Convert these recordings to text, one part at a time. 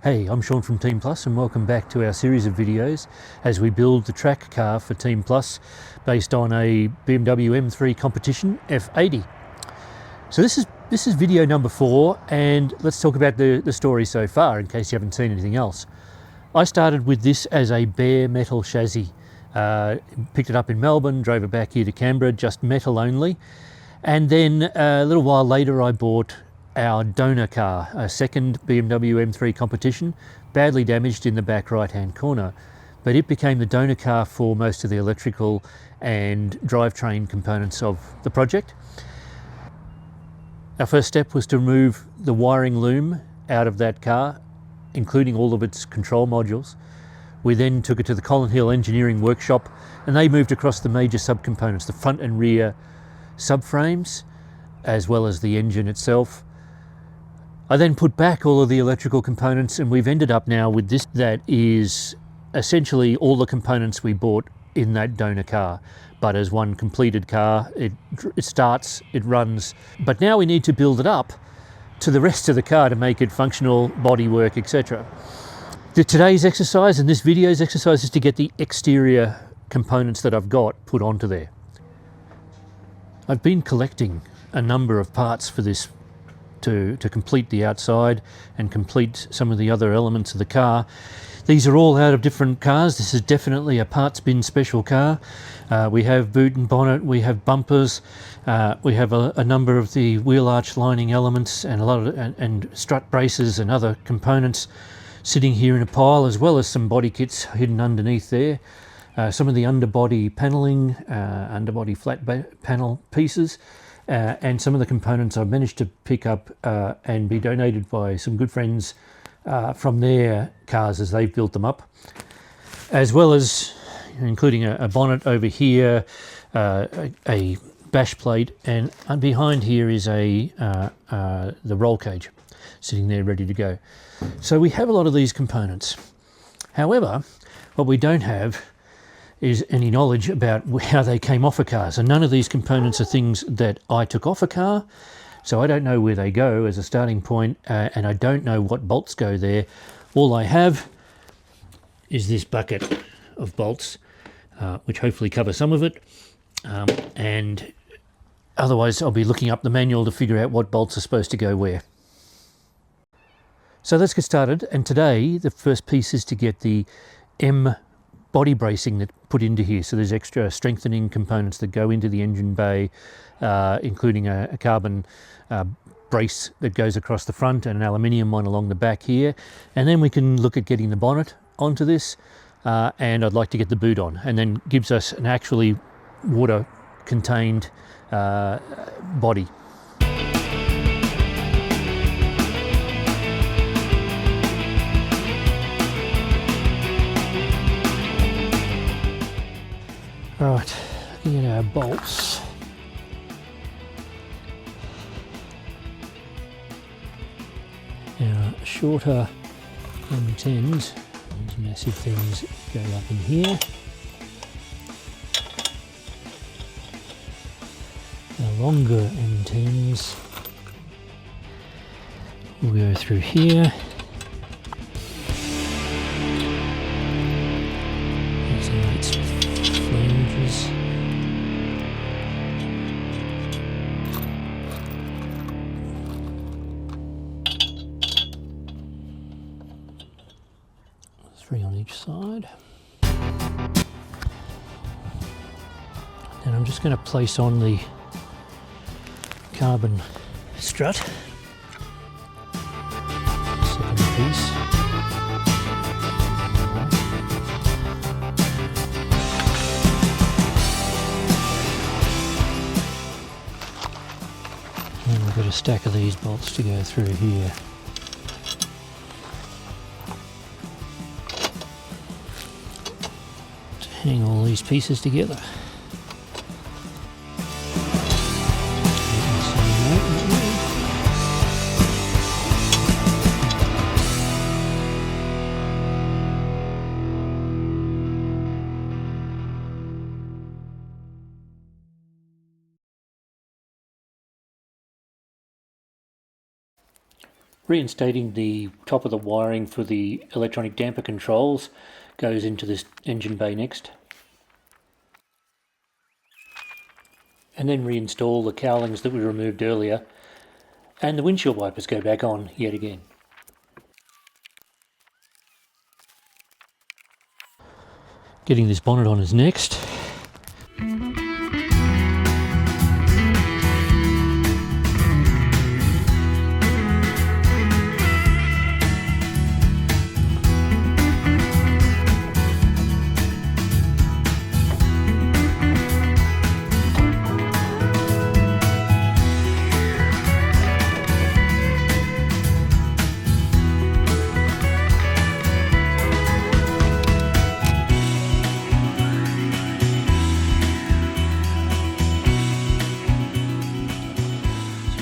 Hey, I'm Sean from Team Plus and welcome back to our series of videos as we build the track car for Team Plus based on a BMW M3 competition F80. So this is video number 4, and let's talk about the story so far in case you haven't seen anything else. I started with this as a bare metal chassis. Picked it up in Melbourne, drove it back here to Canberra, just metal only. And then a little while later I bought our donor car, a second BMW M3 competition, badly damaged in the back right hand corner, but it became the donor car for most of the electrical and drivetrain components of the project. Our first step was to remove the wiring loom out of that car, including all of its control modules. We then took it to the Colin Hill engineering workshop and they moved across the major subcomponents, the front and rear subframes, as well as the engine itself. I then put back all of the electrical components and we've ended up now with this that is essentially all the components we bought in that donor car, but as one completed car. It starts, it runs, but now we need to build it up to the rest of the car to make it functional, bodywork, etc. Today's exercise and this video's exercise is to get the exterior components that I've got put onto there. I've been collecting a number of parts for this to complete the outside and complete some of the other elements of the car. These are all out of different cars. This is definitely a parts bin special car. We have boot and bonnet, we have bumpers, we have a number of the wheel arch lining elements and a lot of and strut braces and other components sitting here in a pile, as well as some body kits hidden underneath there. Some of the underbody paneling, underbody flat panel pieces, and some of the components I've managed to pick up and be donated by some good friends from their cars as they've built them up, as well as including a bonnet over here, a bash plate, and behind here is the roll cage sitting there ready to go. So we have a lot of these components. However, what we don't have is any knowledge about how they came off a car. So none of these components are things that I took off a car, so I don't know where they go as a starting point, and I don't know what bolts go there. All I have is this bucket of bolts, which hopefully cover some of it, and otherwise I'll be looking up the manual to figure out what bolts are supposed to go where. So let's get started, and today the first piece is to get the M body bracing that put into here. So there's extra strengthening components that go into the engine bay, including a carbon brace that goes across the front and an aluminium one along the back here. And then we can look at getting the bonnet onto this, and I'd like to get the boot on, and then gives us an actually water contained body. Right, looking at our bolts. Our shorter M10s, these massive things go up in here. Our longer M10s will go through here. Flanges. Three on each side. And I'm just going to place on the carbon strut. Second piece. And we've got a stack of these bolts to go through here. To hang all these pieces together. Reinstating the top of the wiring for the electronic damper controls goes into this engine bay next. And then reinstall the cowlings that we removed earlier, and the windshield wipers go back on yet again. Getting this bonnet on is next.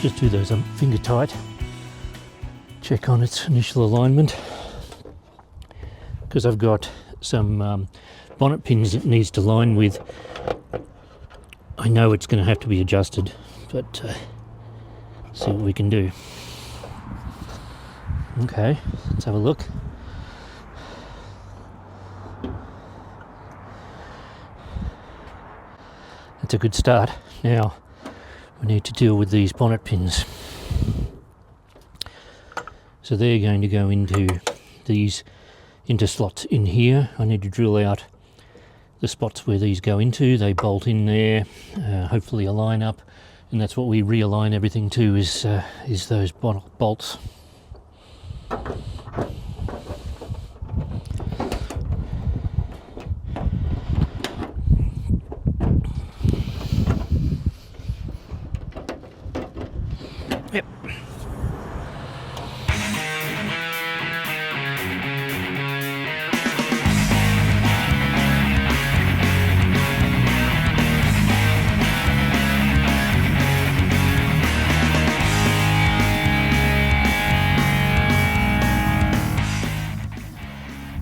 Just do those finger tight, check on its initial alignment, because I've got some bonnet pins it needs to line with. I know it's going to have to be adjusted, but see what we can do. Okay, let's have a look. That's a good start. Now we need to deal with these bonnet pins. So they're going to go into these slots in here. I need to drill out the spots where these go into. They bolt in there, hopefully align up, and that's what we realign everything to, is those bolts. Yep.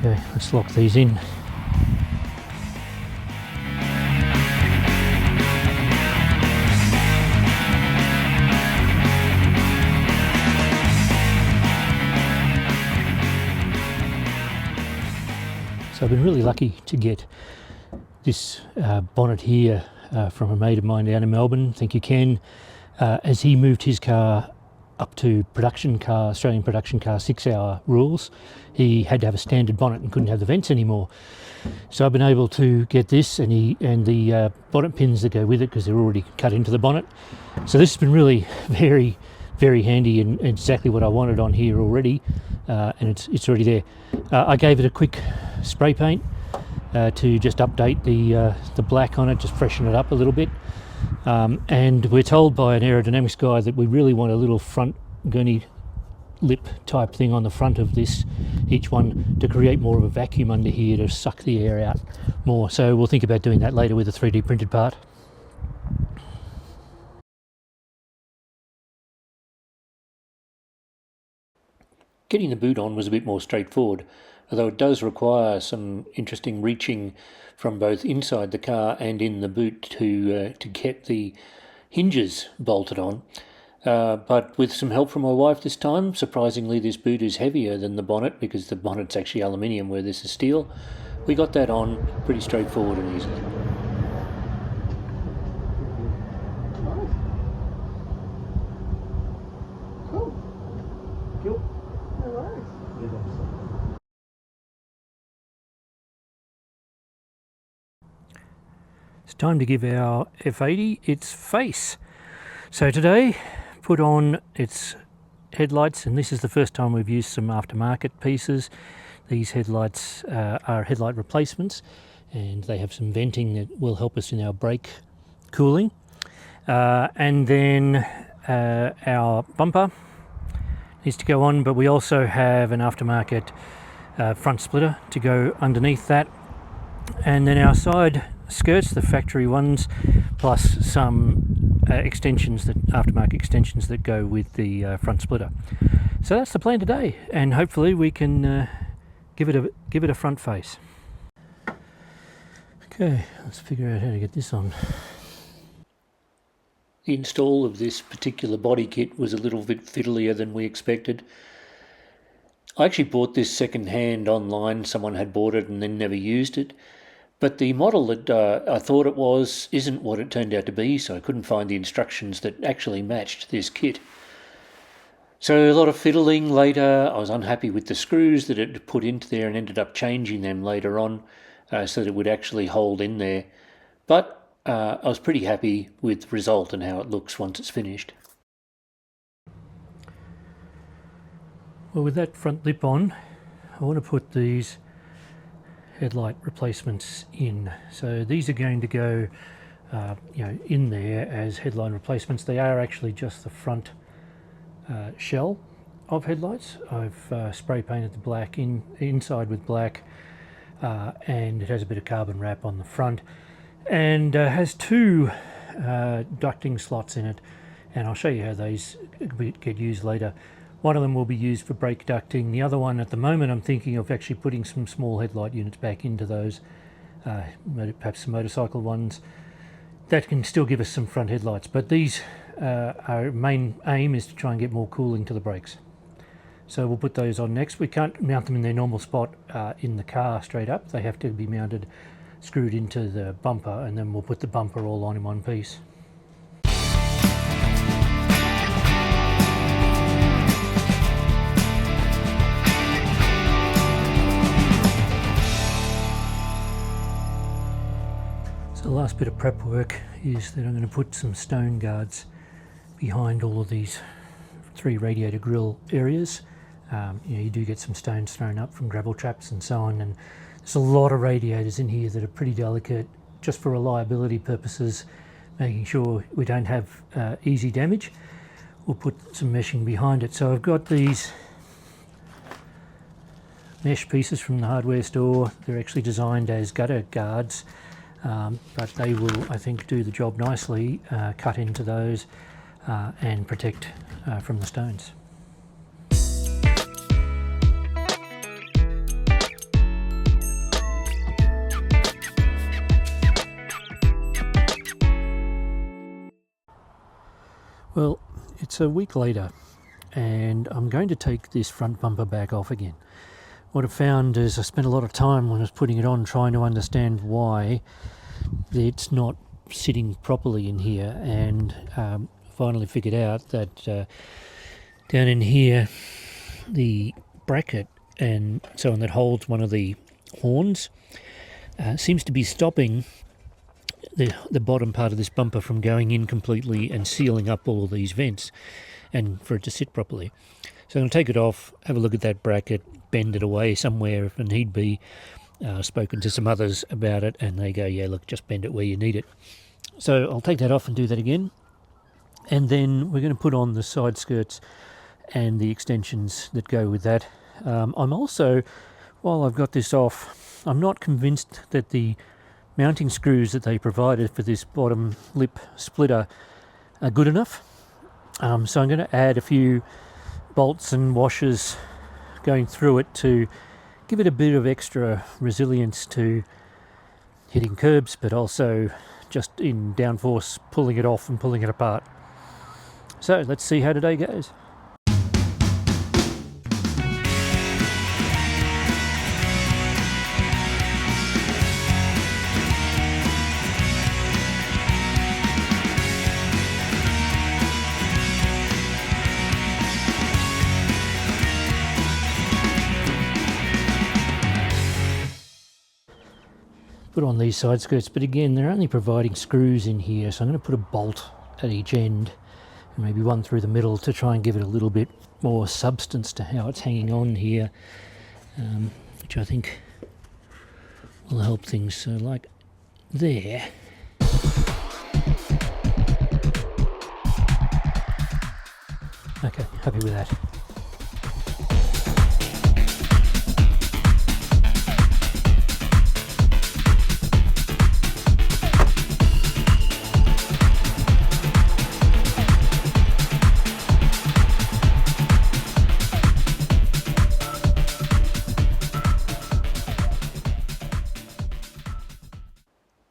Okay, let's lock these in. So I've been really lucky to get this bonnet here from a mate of mine down in Melbourne. Thank you, Ken. As he moved his car up to Australian production car 6-hour rules, he had to have a standard bonnet and couldn't have the vents anymore. So I've been able to get this and the bonnet pins that go with it, because they're already cut into the bonnet. So this has been really very, very handy and exactly what I wanted on here already, and it's already there. I gave it a quick spray paint to just update the black on it, just freshen it up a little bit. And we're told by an aerodynamics guy that we really want a little front gurney lip type thing on the front of each one to create more of a vacuum under here to suck the air out more. So we'll think about doing that later with a 3D printed part. Getting the boot on was a bit more straightforward, although it does require some interesting reaching from both inside the car and in the boot to get the hinges bolted on. But with some help from my wife this time, surprisingly this boot is heavier than the bonnet, because the bonnet's actually aluminium where this is steel. We got that on pretty straightforward and easily. It's time to give our F80 its face. So today, put on its headlights, and this is the first time we've used some aftermarket pieces. These headlights are headlight replacements, and they have some venting that will help us in our brake cooling. And then our bumper needs to go on, but we also have an aftermarket front splitter to go underneath that. And then our side skirts, the factory ones, plus some aftermarket extensions that go with the front splitter. So that's the plan today, and hopefully we can give it a front face. Okay, let's figure out how to get this on. The install of this particular body kit was a little bit fiddlier than we expected. I actually bought this second hand online. Someone had bought it and then never used it. But the model that I thought it was isn't what it turned out to be, so I couldn't find the instructions that actually matched this kit. So a lot of fiddling later. I was unhappy with the screws that it put into there and ended up changing them later on so that it would actually hold in there. But I was pretty happy with the result and how it looks once it's finished. Well, with that front lip on, I want to put these headlight replacements in. So these are going to go in there as headlight replacements. They are actually just the front shell of headlights. I've spray painted the black inside with black, and it has a bit of carbon wrap on the front, and has two ducting slots in it, and I'll show you how these get used later. One of them will be used for brake ducting. The other one, at the moment, I'm thinking of actually putting some small headlight units back into those, perhaps some motorcycle ones. That can still give us some front headlights, but these, our main aim is to try and get more cooling to the brakes. So we'll put those on next. We can't mount them in their normal spot in the car straight up. They have to be mounted, screwed into the bumper, and then we'll put the bumper all on in one piece. So the last bit of prep work is that I'm going to put some stone guards behind all of these 3 radiator grille areas. You do get some stones thrown up from gravel traps and so on, and there's a lot of radiators in here that are pretty delicate, just for reliability purposes, making sure we don't have easy damage. We'll put some meshing behind it. So I've got these mesh pieces from the hardware store. They're actually designed as gutter guards, but they will, I think, do the job nicely, cut into those and protect from the stones. Well, it's a week later and I'm going to take this front bumper back off again. What I found is I spent a lot of time when I was putting it on trying to understand why it's not sitting properly in here, and finally figured out that down in here the bracket and so on that holds one of the horns seems to be stopping the bottom part of this bumper from going in completely and sealing up all of these vents and for it to sit properly. So I'm going to take it off, have a look at that bracket, bend it away somewhere if need be. Spoken to some others about it and they go, yeah, look, just bend it where you need it. So I'll take that off and do that again. And then we're going to put on the side skirts and the extensions that go with that. I'm also, while I've got this off, I'm not convinced that the mounting screws that they provided for this bottom lip splitter are good enough. So I'm going to add a few bolts and washers going through it to give it a bit of extra resilience to hitting curbs, but also just in downforce pulling it off and pulling it apart. So let's see how today goes. Put on these side skirts, but again they're only providing screws in here, so I'm going to put a bolt at each end and maybe one through the middle to try and give it a little bit more substance to how it's hanging on here, which I think will help things. So like there. Okay, happy with that.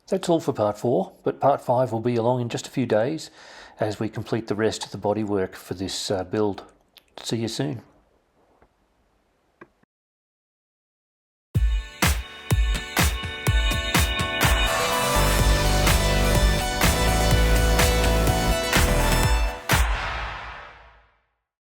That's all for part 4, but part 5 will be along in just a few days, as we complete the rest of the bodywork for this build. See you soon.